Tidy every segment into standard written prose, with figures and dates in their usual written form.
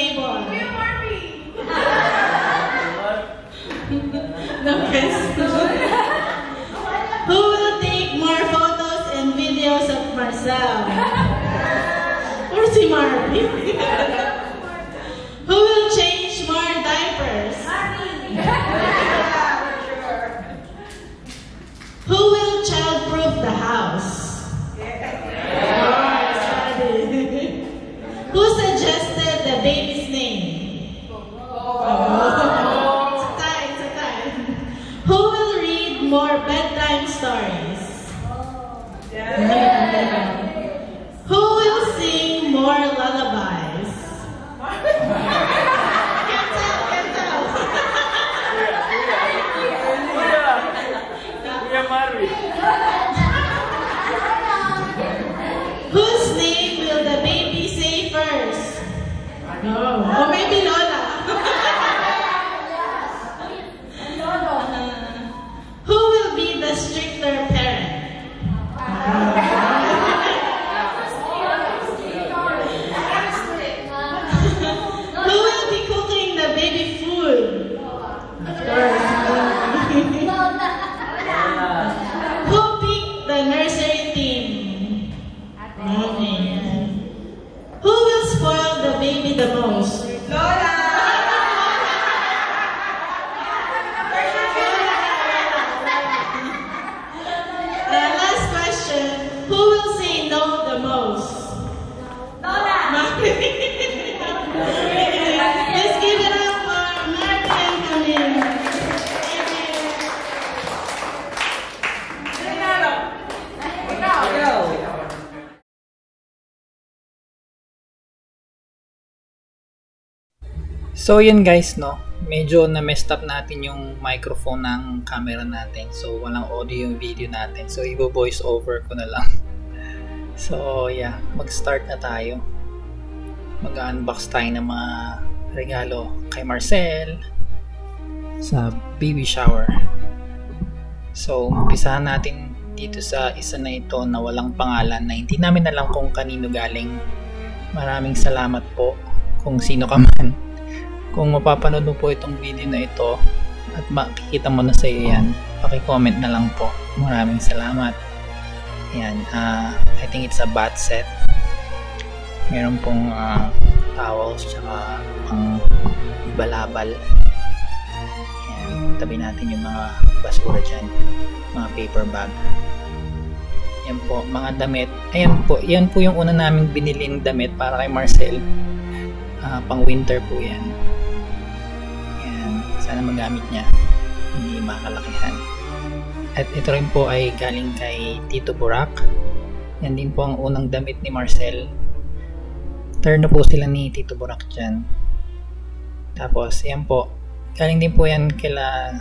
table? No question. Who will take more photos and videos of Marcel? Or si Marvin? Who will change more diapers? Who will childproof the house? Who suggested the baby's name? It's a tie. Who will read more bedtime stories? Who will sing more lullabies? Can't tell. Whose name will the baby say first? Or maybe Lola. Who will be the stricter parent? Who will be cooking the baby food? Of course. Who picked the nursery team? Mommy. Who will spoil the baby the most? Lola! Last question. Who will say no the most? Lola! Let's give it up for Marvin and Camille. So yun guys, no, medyo na-messed up natin yung microphone ng camera natin. So walang audio yung video natin. So i-voice over ko na lang. So yeah, mag-start na tayo. Mag-unbox tayo ng mga regalo kay Marcel sa baby shower. So umpisahan natin dito sa isa na ito na walang pangalan na hindi namin alam kung kanino galing. Maraming salamat po kung sino ka man. Kung mapapanood mo po itong video na ito at makikita mo na sa iyo yan, paki-comment na lang po. Maraming salamat. Yan, I think it's a bath set. Meron pong towels tsaka pang balabal. Yan, tabi natin yung mga basura dyan, mga paper bag. Yan po, mga damit. Ayan po, yan po yung una naming biniling damit para kay Marcel. Pang winter po yan. Sana magamit niya, hindi makalakihan. At ito rin po ay galing kay Tito Burak. Yan din po ang unang damit ni Marcel. Turn na po sila ni Tito Burak dyan. Tapos yan po, galing din po yan kila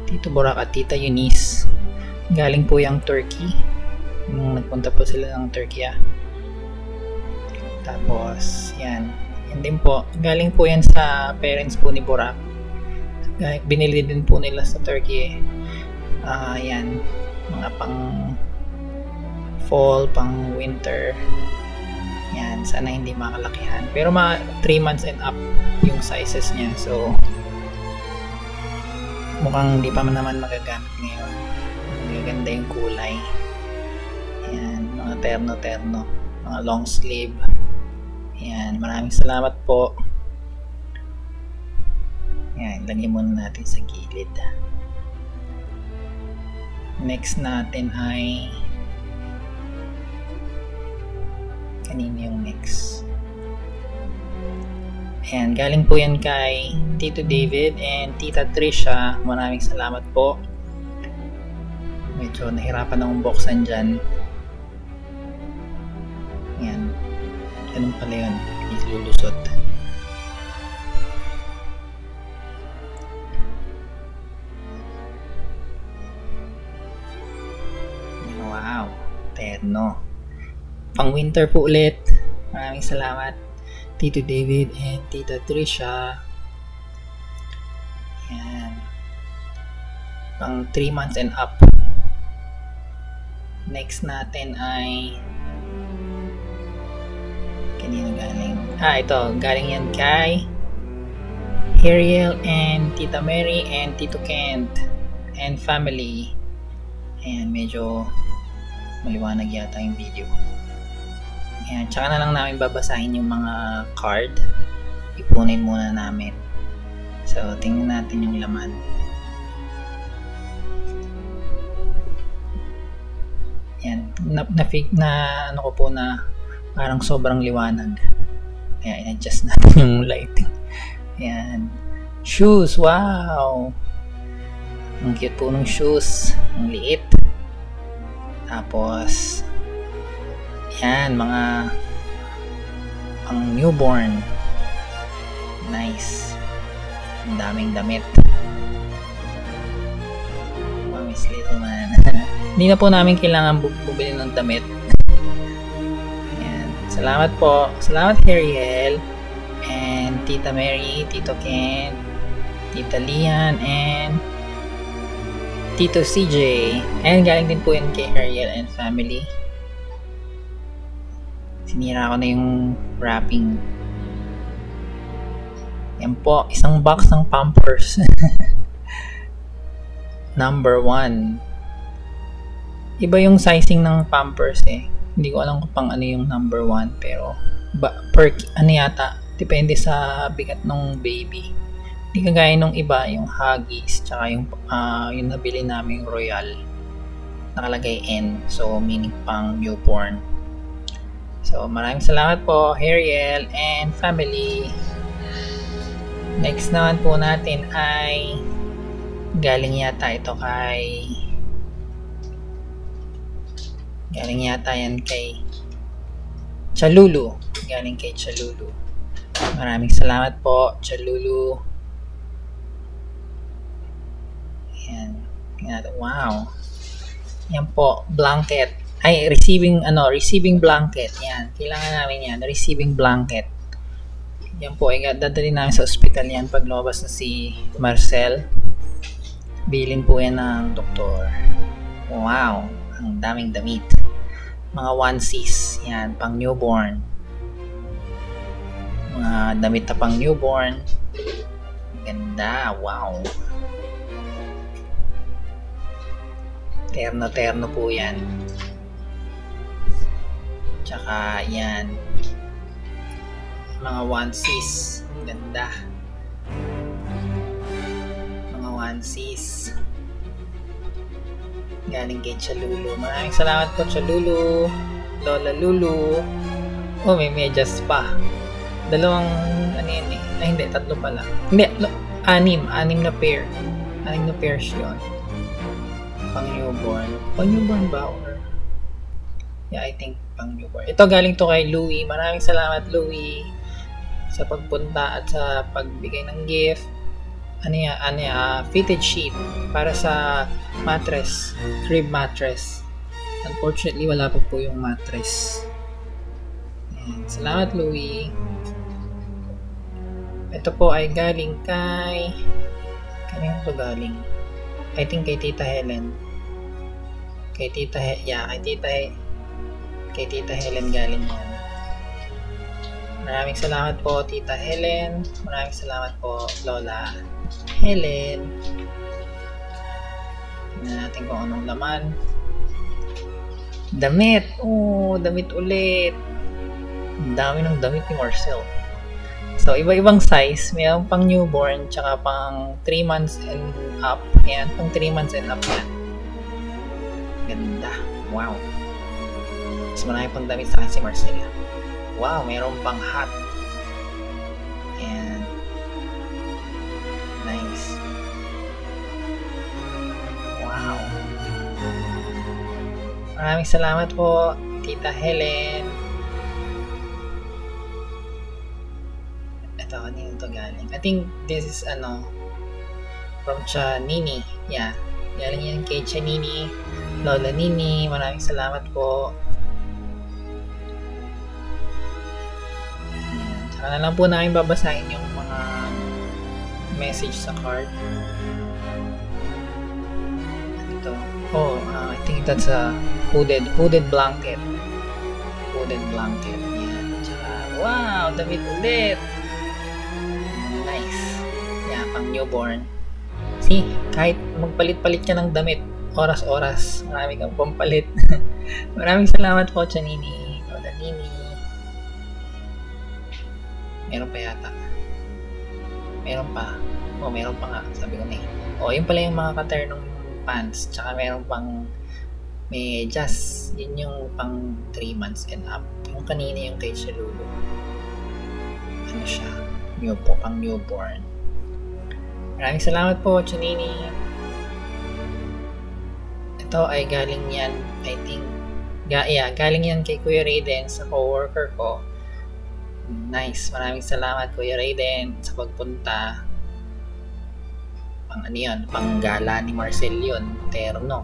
Tito Burak at Tita Eunice. Galing po yung Turkey. Nagpunta po sila ng Turkey. Tapos yan din po, galing po yan sa parents po ni Burak. Binili din po nila sa Turkey. Yan, mga pang fall, pang winter. Yan, sana hindi makalakihan. Pero mga 3 months and up yung sizes niya. So mukhang hindi pa naman magagamit ngayon. Magaganda yung kulay. Yan, mga terno-terno, mga long sleeve. Yan, maraming salamat po. Yan, lagyan muna natin sa gilid. Next natin ay kanino yung next? Ayan, galing po yan kay Tito David and Tita Trisha. Maraming salamat po. Medyo nahirapan akong buksan dyan. Ayan, ganun pala yun, ilulusot. Wow, terno. Pang winter po ulit. Maraming salamat Tito David and Tita Trisha. Yan. Pang 3 months and up. Next natin ay Kanino galing? Ito. Galing yan kay Ariel and Tita Mary and Tito Kent and family. Ayan, medyo maliwanag yata yung video. Ayan, tsaka na lang namin babasahin yung mga card. Ipunin muna namin. So, tingnan natin yung laman. Ayan, ano ko po na parang sobrang liwanag. Kaya in-adjust natin yung lighting. Ayan. Shoes, wow! Ang cute po ng shoes. Ang liit. Tapos, yan, mga pang newborn. Nice. Ang daming damit. Wow, Miss Little Man. Hindi na po namin kailangan bumili ng damit. Yan. Salamat po. Salamat, Ariel. And Tita Mary, Tito Ken, Tita Lian, and Tito CJ. And galing din po yun kay Ariel and family. Sinira ko na yung wrapping. Yan po, isang box ng Pampers. Number 1. Iba yung sizing ng Pampers eh. Hindi ko alam kung pang ano yung number 1. Pero, ano yata, depende sa bigat ng baby. Hindi kagaya nung iba, yung Huggies, tsaka yung nabili namin Royal. Nakalagay N, so meaning pang newborn. So, maraming salamat po, Ariel and family. Next naman po natin ay galing yata ito kay yan kay Chalulu. Galing kay Chalulu. Maraming salamat po, Chalulu. Ayan. Wow. Yan po, blanket. Ay, receiving blanket. Yan. Kailangan namin yan. Receiving blanket. Yan po, dadalhin namin sa ospital yan pag lumabas na si Marcel. Bilin po yan ng doktor. Wow. Ang daming damit. Mga onesies. Yan, pang newborn. Mga damit na pang newborn. Ganda. Wow. Terno po yan. Tsaka yan. Mga onesies. Ganda. Mga onesies. Galing kay Chalulu. Maraming salamat po, Chalulu. Lola Lulu. Oh, may medyas pa. Dalawang, ano yan eh. Ay, hindi. 3 pala. Hindi. 6 na pair. 6 na pairs yun. Pang newborn. Pang newborn ba? Or yeah, I think pang newborn. Ito galing to kay Louie. Maraming salamat, Louie, sa pagpunta at sa pagbigay ng gift. Fitted sheet para sa mattress, crib mattress. Unfortunately, wala pa po yung mattress. Ayan. Salamat, Louie. Ito po ay galing kay kanino to galing? I think kay Tita Helen. Kay Tita Helen galing yan. Maraming salamat po, Tita Helen. Maraming salamat po, Lola Helen. Tingnan natin kung anong laman. Damit. Oh, damit ulit. Ang dami ng damit ni Marcel. So, iba-ibang size. Mayroon pang newborn, tsaka pang 3 months and up. Ayan, pang 3 months and up yan. Ganda. Wow. Mas marami pang damit sa akin si Marcela. Wow, mayroon pang hat. And nice. Wow. Maraming salamat po, Tita Helen. Ito, kanino to galing? I think this is from Chanini. Yeah. Galing yan kay Chanini. Lola Nini. Maraming salamat po. Saka na lang po namin babasahin yung mga message sa card. Ito. Oh, I think that's a hooded blanket. Hooded blanket. Yan. Tsaka, Wow, damit ulit. Nice. Yeah, pang newborn. See, kahit magpalit-palit ka ng damit, oras-oras, marami kang pampalit. Maraming salamat po, Chanini. Lola Nini. Meron pa yata. Meron pa. Oh, meron pa nga. Sabi ko na eh. Oh, yun pala yung mga katernong pants. Tsaka meron pang medyas. Yun yung pang 3 months and up. Yung kanina yung kay Chalulu. Ano siya? Pang newborn. Maraming salamat po, Chanini. Ito ay galing yan, I think. Galing yan kay Kuya Raiden sa co-worker ko. Nice. Maraming salamat, Kuya Raiden, sa pagpunta. Pang ano yun? Pang gala ni Marcel yun. Terno.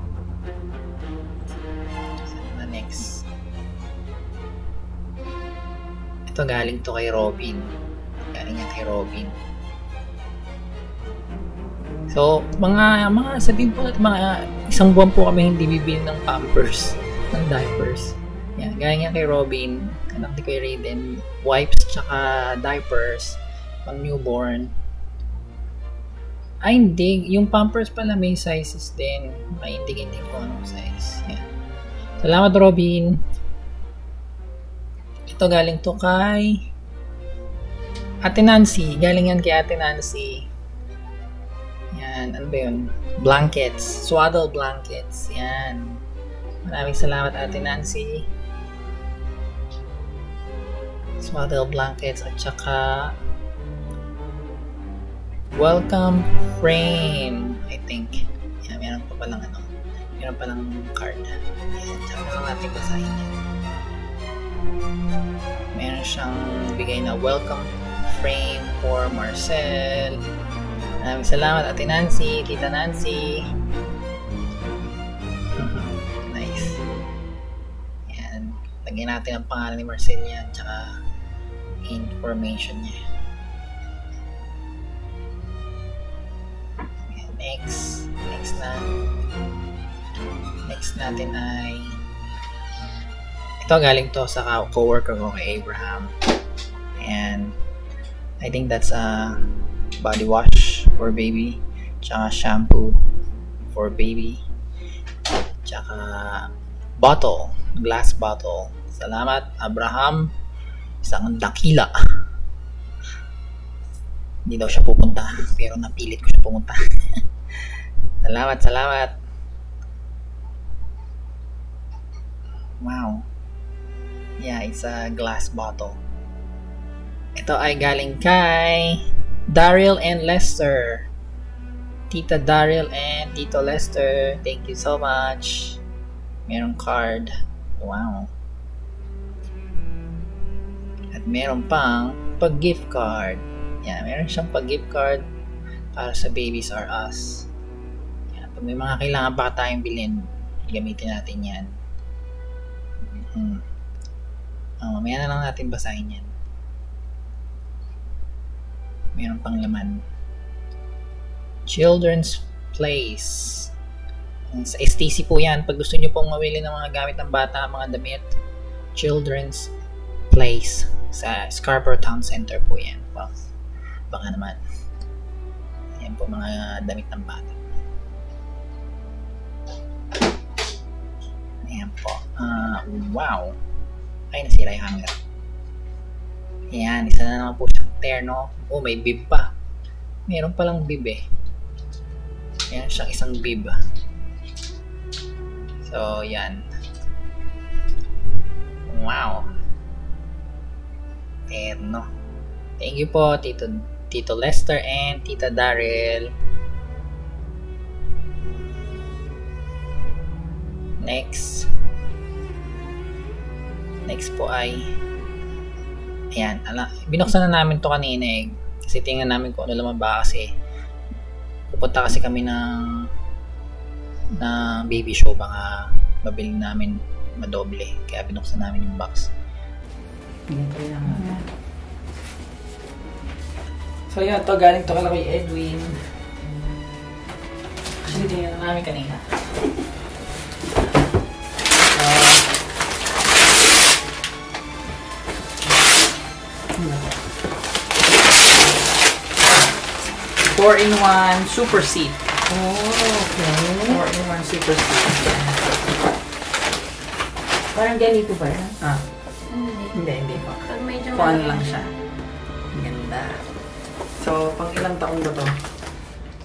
Saan na next? Ito galing to kay Robin. Galing yan kay Robin. So, mga sabihin po natin, mga isang buwan po kami hindi bibili ng pampers, ng diapers. Yan, galing yan kay Robin, anak ni Kuya Raiden, wipes tsaka diapers, pang newborn. Ay, hindi. Yung pampers pala may sizes din. Maindig-indig ko anong size. Yan. Salamat, Robin. Ito galing to kay Ate Nancy. Galing yan kay Ate Nancy. Yan, ano ba yun? Blankets. Swaddle blankets. Yan. Maraming salamat, Ate Nancy. Swaddle blankets at saka welcome frame, I think. Yan, meron pa palang ano. Meron palang card. Yan, tsaka lang natin basahin yan. Meron siyang bigay na welcome frame for Marcel. Maraming salamat, Ate Nancy, Tita Nancy. Nice. Yan. Lagyan natin ang pangalan ni Marcel yan, tsaka information niya. Yan. Next natin ay ito, galing to sa co-worker ko kay Abraham. And I think that's a body wash for baby, tsaka shampoo for baby, tsaka bottle, glass bottle. Salamat, Abraham. Isang dakila. Hindi daw siya pupunta, pero napilit ko siya pumunta. Salamat. Wow. Yeah, it's a glass bottle. Ito ay galing kay Daryl and Lester. Tita Daryl and Tito Lester, thank you so much. Merong card. Wow. At meron pang pag-gift card. Yan, meron siyang pag-gift card para sa Babies R Us. Yan, pag may mga kailangan pa tayong bilhin, gamitin natin yan. Mamaya na lang natin basahin yan. Meron pang laman. Children's Place. Sa STC po yan. Pag gusto nyo pong mawili ng mga gamit ng bata, mga damit, Children's Place. Sa Scarborough Town Center po yan. Well, baka naman. Yan po mga damit ng bata. Ayan po. Wow. Ay, nasira yung hanger. Ayan, isa na naman po siyang terno. Oh, may bib pa. Meron palang bib eh. Ayan siyang isang bib. So, yan. Wow. Terno. Thank you po, Tito Lester and Tita Daryl. Next po ay ayan, binuksan na namin to kanina eh, kasi tingnan namin kung ano laman ba, kasi pupunta kasi kami ng baby show, baka mabili namin madoble, kaya binuksan namin yung box. So yun, to galing to kay Edwin. Actually tingnan na namin kanina. 4-in-1 super seat. Okay. 4-in-1 super seat. Parang ganito ba yan? Hindi pa. Pag medyo Kuan lang siya. Ganda. So, pang ilang taon ba to?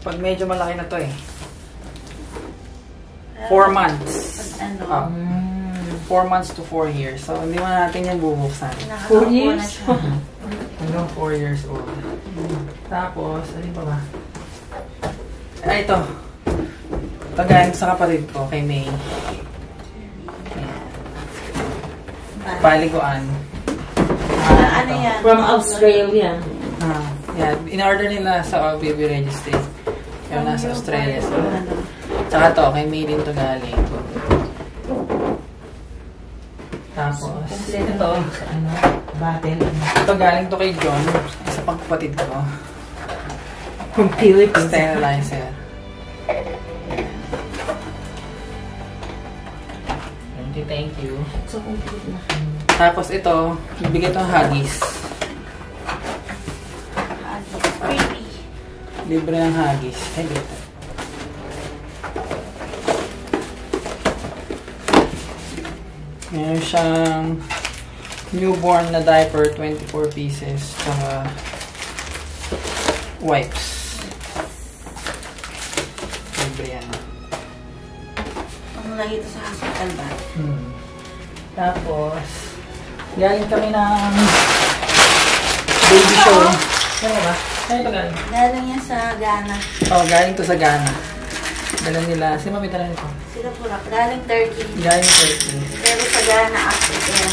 Pag medyo malaki na to 4 months. Ano? 4 months to 4 years. So, hindi mo natin yung bubuksan. 4 years? Hanggang 4 years old. Tapos, ano pa ba? Ay, ito. Ito galing sa kapatid ko, kay May. Paliguan. Ano yan? From Australia. Yeah. In-order nila sa OBB registry. Yung nasa Australia. So, tsaka to, kay May din to galing. Tapos, ito. Battle. Ito galing to kay John. Isa pang kapatid ko. From Philippines. Sterilizer. Thank you. So, complete na. Tapos ito, bibigay itong Huggies. Baby. Libre ng Huggies. Ay, dito. Meron siyang newborn na diaper, 24 pieces. Saka wipes. Libre yan. Ang lagi ito sa hospital ba? Tapos, galing kami ng baby show. Ano ba? Ano ito galing? Galing yan sa Ghana. Galing to sa Ghana. Dala nila. Si Mami dala nito. Sila pula. Galing Turkey. Galing Turkey. Pero sa Ghana, after yan,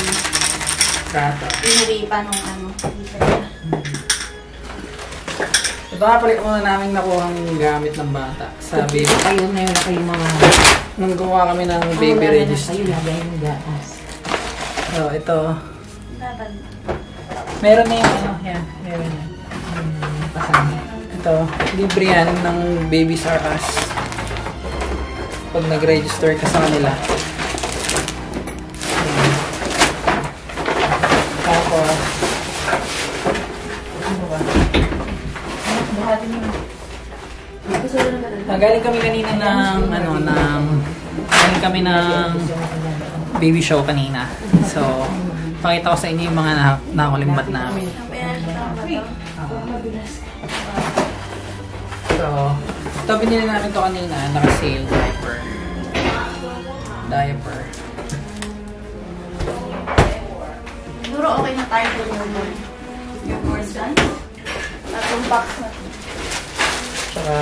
Prato. inuwi pa nung ano. Dito niya. Ito nga pala una namin nakuhang gamit ng bata. Sa baby. Kayo na yun, kayo mga... Nung gumawa kami ng baby registry. Kayo lagay ng gatas. So, ito. Laban. Meron na yung ano. Yan. Meron yan. Kasama. Ito. Libre yan ng Babies R Us. Pag nag-register ka sa kanila. Tapos, ano ba? Galing kami kanina ng, galing kami ng baby show kanina. So, pakita ko sa inyo yung mga nakulimbat namin. So, ito binili namin to kanina, naka-sale diaper. Siguro okay na tayo sa newborn. Newborn done? Atong box na. Tsaka,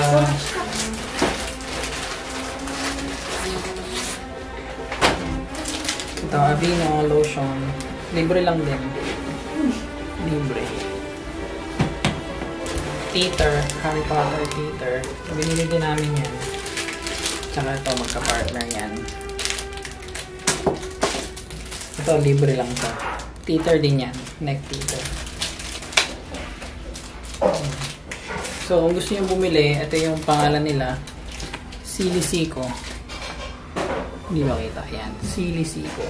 ito, Aveeno lotion. Libre lang din. Libre. Teeter, Harry Potter teeter. Binili din namin yan. Tsaka ito, magka-partner yan. Ito, libre lang ito. Teeter din yan. Neck teeter. So, kung gusto nyo bumili, ito yung pangalan nila. Silicico. Hindi makita. Yan. Silicico.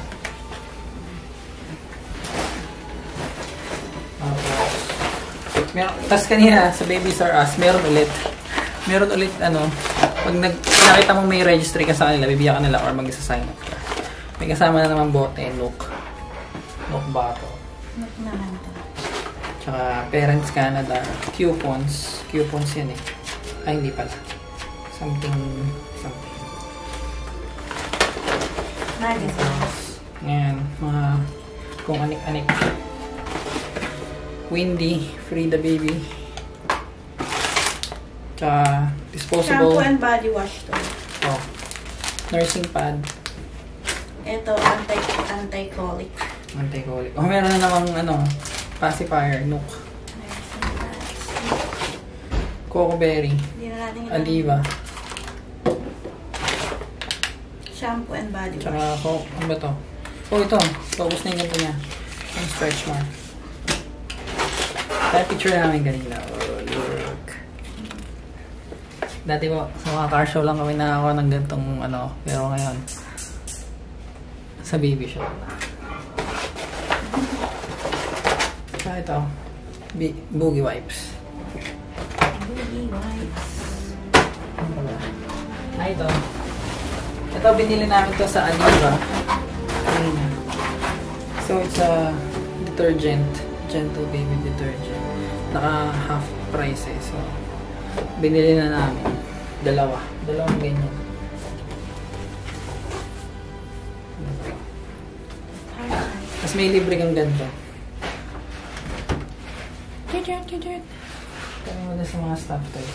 Tapos kanina, sa Babies R Us, meron ulit, pag nakita mo may registry ka sa kanila, bibigyan ka nila or mag-sign up ka. May kasama na naman bote, look bottle. Look naman to. Tsaka Parents Canada, coupons yan eh. Ay, hindi pala. Something. Magazines. Ayan, mga kung anik-anik. Windy, Free the Baby. Tsaka disposable. Shampoo and body wash to. Nursing pad. Ito, anti-colic. Anti-colic. Meron na namang pacifier, Nook. Coco Berry. Hindi na natin Aliva. shampoo and body wash. Tsaka, ano ba to? Ito. Focus na yung ganito niya. Yung stretch mark. Tayo picture namin kanina. Look. Dati po, sa mga car show lang kami nakakuha ng gantong pero ngayon, sa baby show na. Tsaka ito, boogie wipes. Boogie wipes. Ano ba? Ito. Ito, binili namin to sa Aliva. Kanina. So, it's a detergent. Gentle baby detergent. Naka half price eh. So, binili na namin. Dalawang ganyan. Tapos may libre kang ganito. Kaya mo sa mga stuff tayo.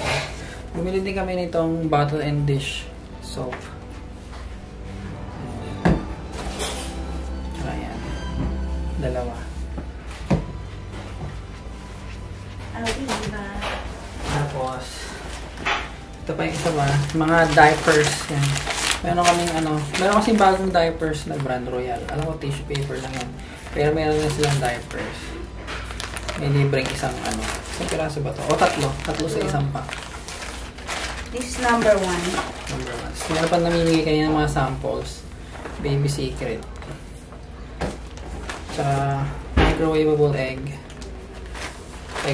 Bumili din kami nitong bottle and dish soap. Ayan. Dalawa. Diba? Tapos, ito pa yung isa ba? Mga diapers. Yan. Meron kasing bagong diapers na brand Royal. Alam ko, tissue paper lang yan. Pero meron na silang diapers. May libreng isang isang piraso ba to? O tatlo sa isang pack. This is number 1. Number 1. So, meron pa namimigay kayo ng mga samples. Baby Secret. Tsaka, microwavable egg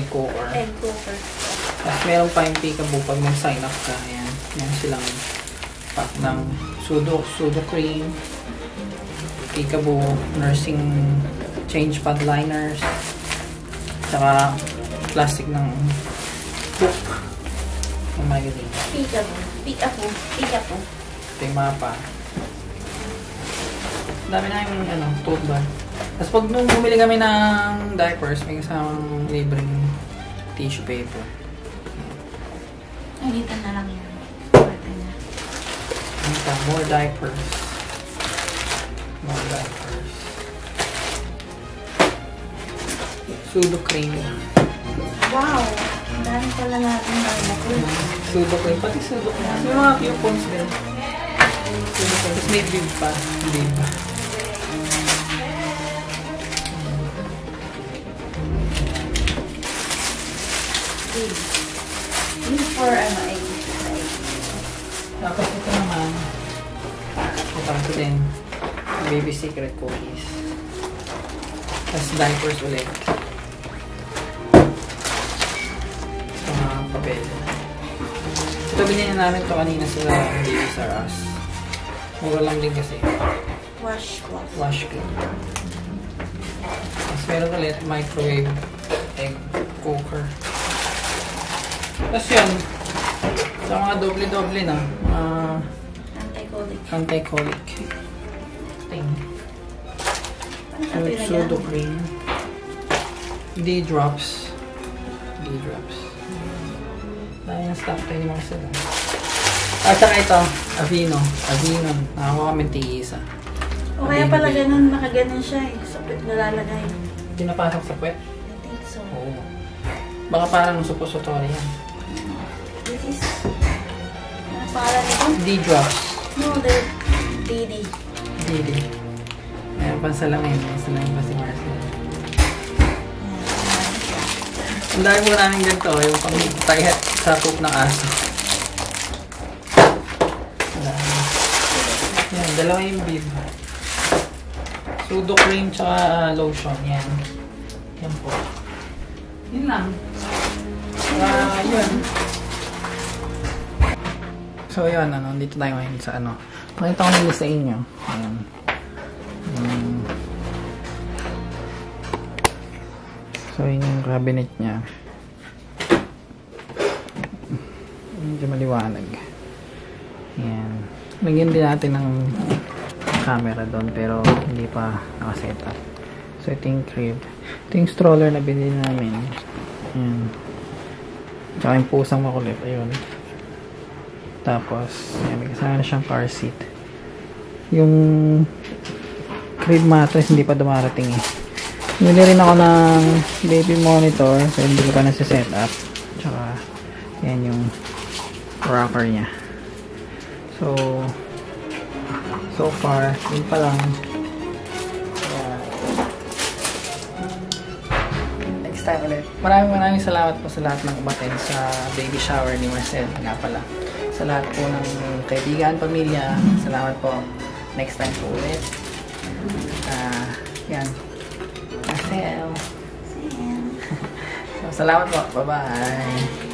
cooker. Egg cooker. Tapos meron pa yung Peekaboo pag nag-sign up ka. Ayan. Meron silang pack ng Sudo cream, Peekaboo, nursing change pad liners, tsaka plastic ng book ng magazine. Peekaboo. Ito yung mapa. Dami na yung tote bag. Tapos pag nung bumili kami ng diapers, may kasamang libreng tissue paper. Ay, dito na lang yan. More diapers. Sudo cream. Wow! Ang dami pala natin na Sudo cream. Pati sudo cream. May mga coupons din. Sudo cream. Tapos may bib pa. This for egg. Tapos ito naman. Ito din. Baby Secret cookies. Tapos diapers ulit. Sa mga papel. Ito binili namin ito kanina sila Baby Saras. Mura lang din kasi. Washcloth. Tapos meron ulit microwave egg cooker. Tapos yun. Sa mga doble-doble na. Anti-colic. Thing. Sudo cream. D-drops. Dahil yung stuff tayo mga sila. At saka ito, Aveeno. Nakakuha kami tig-isa. O kaya pala ganun, nakaganon siya eh. Sa puwet nalalagay. Pinapasok sa puwet? I think so. Oo. Baka parang suppository yan. This is... Ano pangalan nito? D-drops. No, they're DD. Meron pang salamin. Salamin pa si Marcel. Ang dami po namin ganito. Yung pang-tayat sa poop ng aso. Yan, dalawa yung bib. Sudo cream tsaka lotion. Yan po. Yun lang. Yun. So yun, dito tayo ngayon sa Pakita ko nila sa inyo. Ayan. So yun yung cabinet niya. Medyo maliwanag. Ayan. Lagyan din natin ng camera doon pero hindi pa nakaset up. So ito yung crib. Ito yung stroller na binili namin. Ayan. Tsaka yung pusang makulit. Ayun. Tapos, yan, may kasama na siyang car seat. Yung crib mattress hindi pa dumarating eh. Bili rin ako ng baby monitor so hindi ko pa nasa-set up. Tsaka, yan yung rocker niya. So far, yun pa lang. Next time ulit. Maraming salamat po sa lahat ng umattend sa baby shower ni Marcel. Nga pala. Sa lahat po ng kaibigan, pamilya. Salamat po. Next time po ulit. Yan. Marcel. Salamat po. Bye-bye.